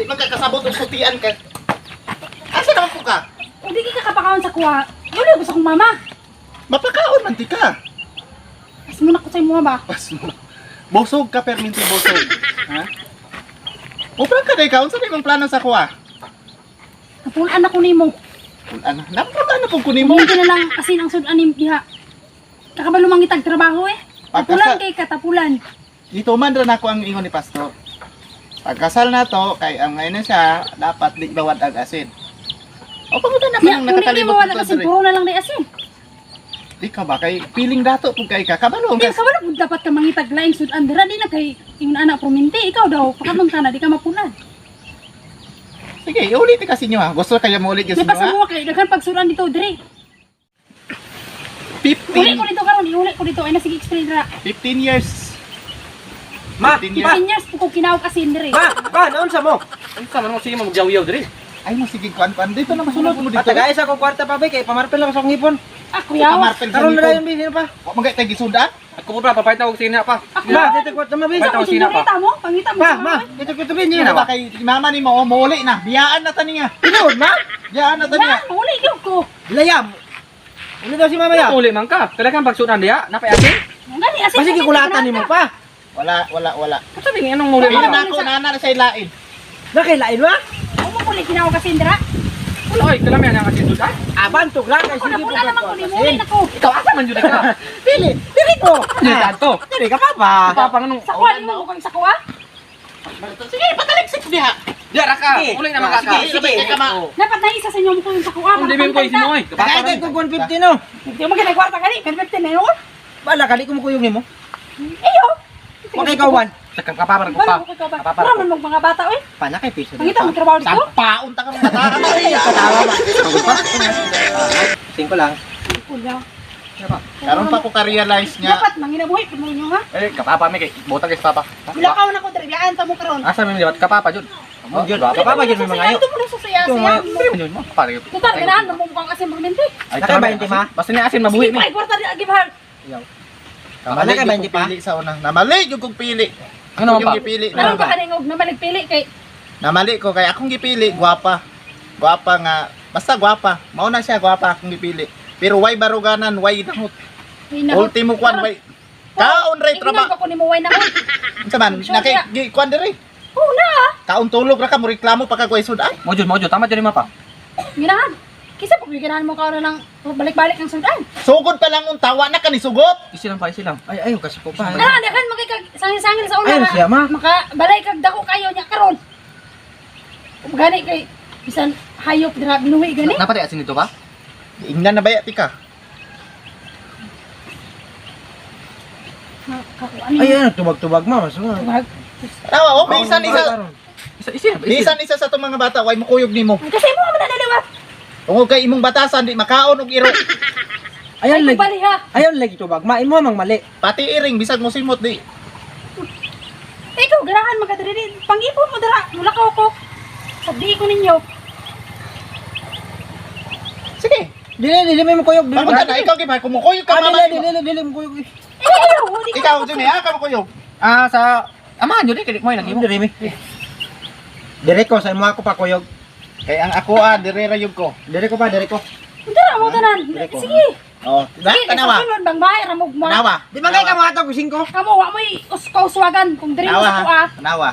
Di magkakasabot og sutian ka. Asa naman ko ka? Hindi ka kapakaon sa kuha. Wala ko sa akong mama. Mapakaon man ti ka. As mo na ko sa imo ba? Pas mo. Bosog ka perminti bosog. Ha? Upra ka day ka unsa imong plano sa kuha? Kapulaan ako nimo. Ano? Napagano pug kunin mo? Hindi na lang kasi ang sudan ni diha. Kakabalo mangitag trabaho eh. Tapulan kay katapulan. Dito man ra nako ang ingon ni pastor. Pagkasal na to kay ang ngayon na siya dapat di bawat ag asin. O pamunta na Ya, kang kung hindi nakakalibot mo wala ng kasi pastor. puro na lang di asin. Di ka ba kay piling dato pug kay ka kabalo Hindi ka. ka wala pud dapat ka mangitag laing sudan dira di na kay ingon anak prominti ikaw daw pakamunta na di ka mapulan. Sige, ulit kasi nyo ha. Gusto kaya mo ulit yung Di pa sa sinyo ha? mo kay daghan pag sudan dito dire. Uli ko 15 dito karon, iuli ko dito ay na sige explain dira. 15 years. Ma, 15 years. 15 years po ko kinawag asin dire. ba, naunsa mo? Unsa man mo sige mo magjaw-yaw diri? Ay mo sige kuan dito na masunod mo dito. Patagay sa ko kwarta pa ba kay pamarpel lang sa akong hipon. Ako yaw. Kamarpel sa Karon na likod. yung bilhin pa. Wa magay tay gisudan. Ako pa papayt na og sina pa. Ako Ma, yaw. dito kwarta ma bis. Sa ko sinurita mo, pangita mo. Pa, sa ma, mga- dito ko tubin niyo Ano na ba ba? kay mama ni mo mauli na. Biyaan na tani nga. Tinuod ma? Biyaan na tani nga. Yan, uli gyud ko. Layam. Ano daw si mama ya? Uli man ka. Talagang pagsunan diya, napayasin. Ngani asin. Basi gikulatan nimo pa. Wala. Sabi nga anong uli Pili man? na ako nana na sa ilain. Nakailain ma? Ako mo uli kinawag asin dira. Oy, kalamihan ang asin sudan. Aban to lang kay Ako sige na po. pula naman ko ni muli nako. Ikaw asa man jud ka? Pili, dili ko. Dili kanto. Dili ka pa pa. Papa nganong Sa kuha mo ko sa kuha. Sige, pataliksik diha. diya ra ka. Sige. Uli na man ka. Sige, sige. Kay kama. Dapat na isa sa inyo mo ko sa kuha. Kung di mo ko isimo oy. Kaya ko 150 no. Hindi mo kinay kwarta gani, perfect na yun. Bala kali ko mo kuyog nimo. Iyo. Wa kay kawan. Takang kapapar ko Wala pa. ko ba? Kapapar Wala ko. man mong mga bata oy. Pana kay piso. Pangita mo trabaho dito. Sampaon ta ka mga bata. Katawa ba? Singko lang. Kuya. Karon pa ko ka-realize nga. Dapat manginabuhi pud mo inyo ha. Eh, kapapa mi kay botag is papa. Wala ka na ko tribiyaan sa mo karon. Asa mi dapat kapapa jud. Mo jud. Kapapa jud may mga ayo. Ito mo na sa saya Ito, saya. Dili man jud mo. Pare. Total ganahan mo mong kasi magminti. Ay, Nakay 20 ma? Basta ni asin mabuhi Sige, mi. pa kwarta di agibhan. Namali Kay yung 20 pa? pili sa una. Namali yung kong pili. Ano Yung pa? gipili. Karon ka kaningog na maligpili kay Namali ko kay akong gipili, gwapa. Gwapa nga, basta gwapa. Mao na siya gwapa akong gipili. Pero why baruganan, why damot. Ultimo kwan, why. Kaon ray Trabaho trabaho. ko ni mo way na ko. Unsa man, naki kwan diri. Una. Kaon tulog ra ka mo reklamo pagka kuy sud ay. Mo jud tama jud ni mapa. Ginahan. Kisa pag ganahan mo karon ng balik-balik ang sudan. Sugod pa lang untawa na ka ni sugot. Isi lang pa, isi lang. Ay ayo kasi po pa. Ganahan kan makikag sangil-sangil sa una. Ayun siya, ma. Maka balay kag dako kayo nya karon. Gani kay bisan hayop dira binuhi gani. Napati asin dito ba? Ingnan na baya tika. Ano Ay ano tubag-tubag ma. Mas mga. Tubag. Tawa oh, bisan isa. Isi. Bisan isa sa tong mga bata, why mo kuyog nimo. Kasi mo man naliliwat. Tungod kay imong batasan di makaon og iro. Ayan Ay lagi. bali ha. Ayan lagi tubag. Ma imo mang mali. Pati iring bisag mo simot di. Ikaw ganahan magkadiri din. Pangipon mo dira. Wala ka ko. Sabi ko ninyo. Sige. Dili mo kuyog. Dili Pamunta na ikaw gibay kumukuyog ka mama. Dili mo kuyog. Ikaw Jimmy ha, ka kuyog. Ah, sa amahan jud kay mo lagi mo. Dili mi. Dire ko sa imo ako pa kuyog. Kay ang ako dire ra yug ko. Dire ko pa, dire ko. Dira mo tanan. Sige. Oh, da Sige, tanawa. sa sunod bang bahay ramog mo. Tanawa. Di man kay ka mga tag 5. Kamo wa mo uswagan kung diri mo Tanawa sa ha. kuha. Tanawa.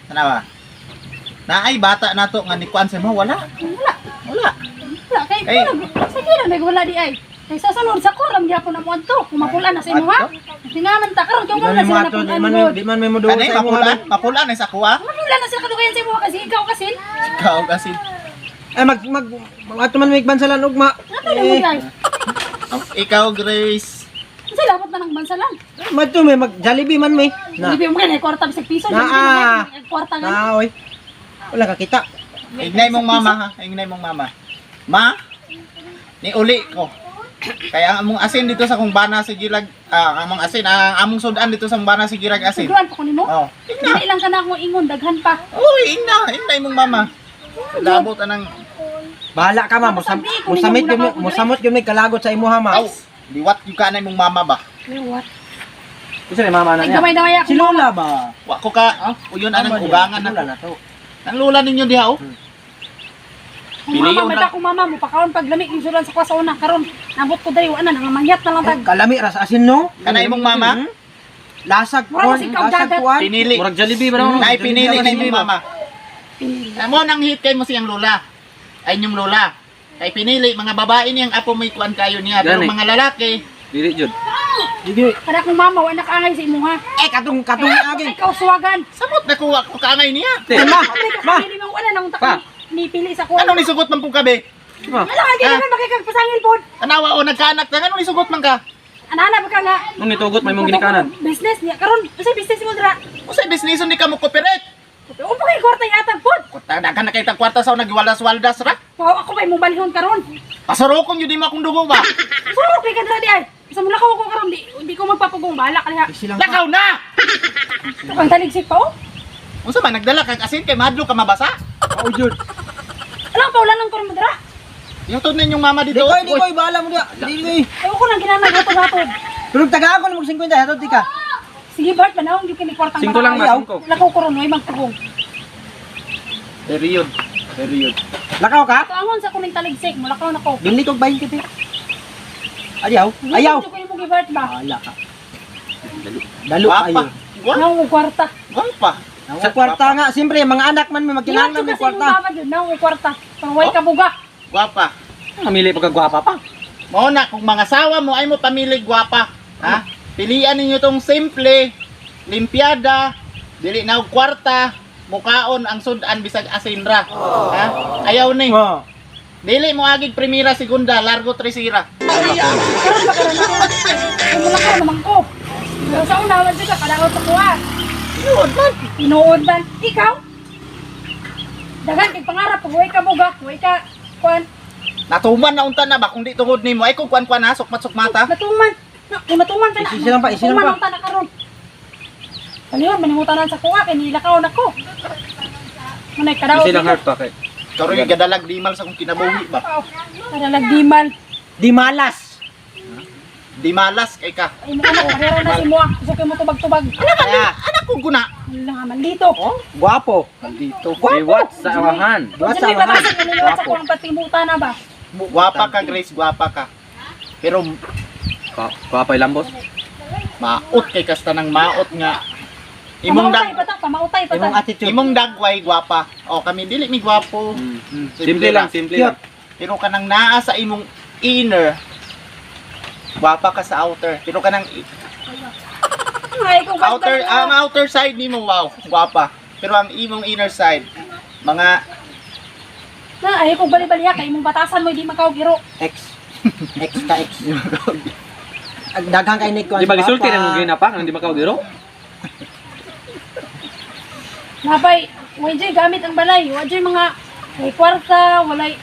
Tanawa. Na ay bata nato nga ni kuan sa mo wala. Wala. Wala. Wala kay Ay. sige na nagwala di ay. Kay sa sunod sa kuram gyapon na mo adto. Kumapulan na sa imo ha. Tingaman ta karon Di kung man wala mo sila ato, napungan. di man may moduol Kanay sa imo. mapulan, mapulan ay sa kuha. Mapulan na sila kadugayan sa imo kasi ikaw kasi. Ikaw kasi. Ay mag ato man may bansalan ugma. Ano na mo guys? Ikaw Grace. Kasi dapat na nang bansalan. Madto may mag Jollibee man may. Na. Hindi mo kaya kwarta bisag piso. Na, Kwarta nga. Na oy. Wala ka kita. Ignay mong mama ha. Ignay mong mama. Ma, ni uli ko. Kaya ang among asin dito sa kung bana si Gilag, among asin, ang among sudan dito sa bana si Gilag asin. Siguran pa ko nimo. Oh. Dili lang ka na akong ingon daghan pa. Uy, ignay mong mama. Labot anang Bahala ka ma, musamot yun may kalagot sa imo ha ma. aw. Liwat yung kanay mong mama ba? What? Isi ni mama na Ay niya. gamay-damay ako. Si Lola ba? Wa ko ka, uyon anang ugangan Lola na. na to. Ang lula ninyo diha oh. Kung Pili mama, yun may na. ba kung mama mo, pakaon pag lamig yung sulan sa kwa sa una. Karon, nabot ko dahil, ano, nangamangyat na lang tag. Kalami ras asin no. Kana imong mama? Lasag Mura corn, kasi ikaw lasag dagat. kuan. Pinili. Murag Jollibee ba naman? Nay pinili na Jollibee imong mama. Amo nang hit kay mo siyang lola. Ay inyong lola. Kay pinili mga babae niyang apo may kuan kayo niya, pero Gani. mga lalaki, Dili jud. Dili. Kada kung mama, wala nakaangay sa imo ha. Katong agi. Ikaw suwagan. sabot na kuha ko kaangay niya. Ma, ma. Pili mo, wala nang Pa. nipili sa kuha. Anong nisugot man po kabe? Diba? Ano nga, hindi naman makikagpasangil po. Anawa o nagkaanak na anong nisugot man ka? Anana ba ka nga? Nung nitugot may mong ginikanan. Business niya. Karon, kasi business mo dira. Usay businesson di ka mo cooperate. Upo kay kwarta yatag po. Kuta dagan na kay tag kwarta sa nagwaldas-waldas ra. Wow, ako may mong balihon karon. Pasarokon yun di mo akong dugo ba? Suro kay kadra di ay. Sa mula ko karon, di ko magpapugong bala kaya. Silang pa. Lakaw na! Ang taligsik pa oh. Unsa man nagdala kag asin kay madlo ka mabasa? Oh, jud. Alam pa wala nang karon mo dira. Yung tod ninyong mama dito. Di koy bahala mo dia. Dili. Ayaw ko nang ginamay hatod-hatod. Pero taga ako mo 50 hatod di ka. Sige Bart, manawang yung kinikwartang 5 lang bata. ba? 5. Lakaw ko ron, may magtugong. Period. Period. Lakaw ka? Ito angon sa kuning taligsik, mulakaw na ko. Bili kog 20 ti. Ayaw. Ayaw. Gusto ko yung mugi Bart ba? Bahala ka. Dalo Guwapa. ayo. Nawang mo kwarta. Guwapa. Ang kwarta nga, siyempre mga anak man may Iwan magkinahanglan ko may kasi yung kwarta. baba dyan, nawang mo kwarta. Pangway ka buga. Guwapa. Namili pagkagwapa pa. Mao na kung mga sawa mo ay mo pamili guwapa. Ha? Pilian ninyo tong simple, limpiada, dili na og kwarta, mukaon ang sudan bisag asinra. Ha? Ayaw ni. Oh. Dili mo agig primera, segunda, largo tresira. Karon ba karon ako? Ay, mulakaw naman ko. Pero sa una, wala ka, kadakaw sa kuha. Yun man. Tinuod man. Ikaw? Dagan, kay pangarap, pag-uwi ka buga, huwag ka, kuhan, Natuman na unta na ba kung di tungod nimo ay kung kuan-kuan na sukmat-sukmata. matuman. Kung matuman ka na. Isi lang pa, isi lang pa. Matuman ang karon. Kaniwan, manimutanan sa kuha, kay nilakaw na ko. Manay, kadaw. Kasi lang heart pa kay. Karon yung gadalag dimal sa kung kinabuhi ba. Para nagdiman. Di malas. Di malas kay ka. Ay, mga anak, parero na si Mua. Gusto ko mo tubag-tubag. Kaya, anak ko guna. Ano lang naman dito. Guwapo. Dito. Iwat sa awahan. Guwapo Diyan may sa batasan, naniwat sa Guwapo. kuha, patimutan na ba? Guwapa ka, Grace, guwapa ka. Pero Kuwapay lambos. maot kay kasta ng maot nga. Imong Pamautay dag pa ta, pamautay pa ta. Imong attitude. imong dagway guwapa. O kami dili mi gwapo. Simple lang, simple lang. Pero kanang naa sa imong inner guwapa ka sa outer. Pero kanang Ay, kung outer ang outer side nimo wow, guwapa. Pero ang imong inner side mga Ay, kung bali-bali kay imong batasan mo, hindi makaw giro. X. X ka X. Ang daghang kay Nick ko. Di ba gisulti na mong ginapa nang di makawdiro? Nabay, wajay gamit ang balay. Wajay mga may kwarta, walay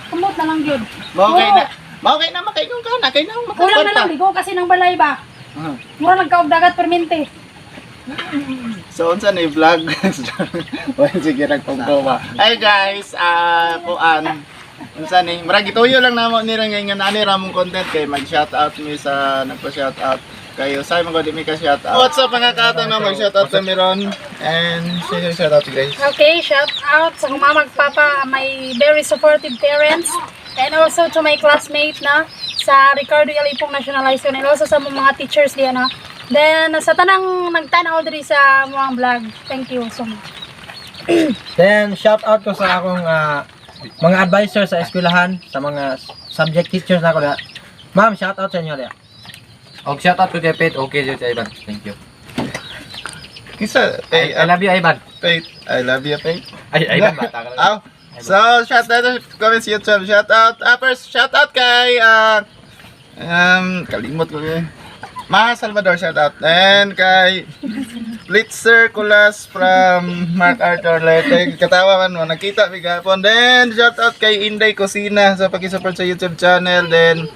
kumot na lang yun. okay Oo. na. Mao kay na makay kung kana kay na Kulang na lang, makakwarta. ligo kasi ng balay ba? Mura nagkaog dagat permente. So unsa ni vlog? Wala sige ra kung ba. Hi guys, kuan. Unsa ni? Murag gituyo lang namo ni ra ngayon ani ra mong content kay mag-shoutout mi sa nagpa-shoutout kayo. Say mo gud mi ka shoutout. What's up mga kata na mag-shoutout kami ron and sige shoutout guys. Okay, shout out sa mama magpapa, my very supportive parents, and also to my classmate na sa Ricardo Yalipong National High School, and also sa mga teachers diyan na. Then sa tanang nagtanaw diri sa mga vlog. Thank you so much. Then shout out ko sa akong mga advisor sa eskwelahan, sa mga subject teachers na ako na. Ma'am, shout out sa inyo dia. Og shout out to kay Pete. Okay jud sa Ivan. Thank you. Kisa I love you Ivan. Faith. I love you Faith. Ay Ivan bata ka lang. Aw. So, shout out kami sa YouTube. Shout out. First, shout out kay kalimot ko yun. Ma Salvador, shout out. And kay Blitzer Kulas from Mark Arthur Lete. Katawa man mo, nakita mi gapon. Then, shout out kay Inday Kusina sa pag-support sa YouTube channel. Then,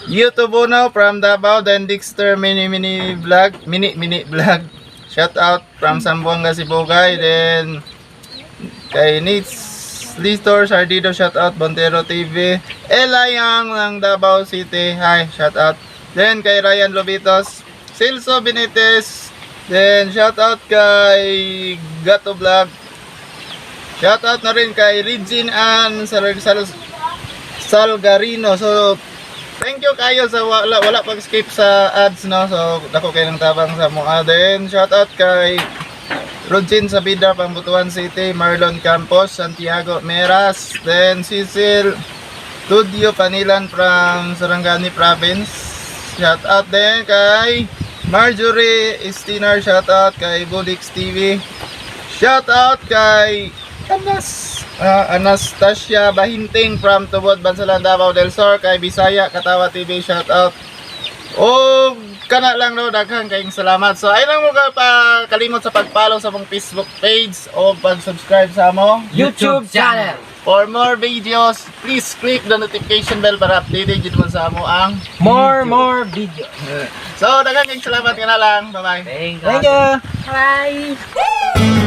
YouTube Uno from Davao. Then, Dexter mini vlog. Mini vlog. Shout out from Sambuanga, Sibugay. Then, kay Nitz Listor, Sardido, shout out. Bontero TV. Elayang ng Davao City. Hi, shout out. Then kay Ryan Lobitos, Silso Benitez. Then shout out kay Gato Vlog. Shoutout na rin kay Regine Ann Salgarino. So, thank you kayo sa wala pag skip sa ads, no. So, dako kayo ng tabang sa mga. Then, shoutout kay Rodjin Sabida, Pambutuan City, Marlon Campos, Santiago Meras, then Cecil Studio Panilan from Sarangani Province. Shoutout din kay Marjorie Estinar, shoutout kay Budix TV. Shoutout kay Anastasia Bahinting from Tubod, Bansalan, Davao del Sur, kay Bisaya Katawa TV, shoutout. O kana lang no, daghang kayong salamat. So ay lang mo ka pa kalimot sa pag-follow sa mong Facebook page o pag-subscribe sa mo YouTube channel. For more videos, please click the notification bell para updated dito man sa mo ang More video. So daghang kayong salamat nga na lang. Bye-bye. Thank Thank you. Bye!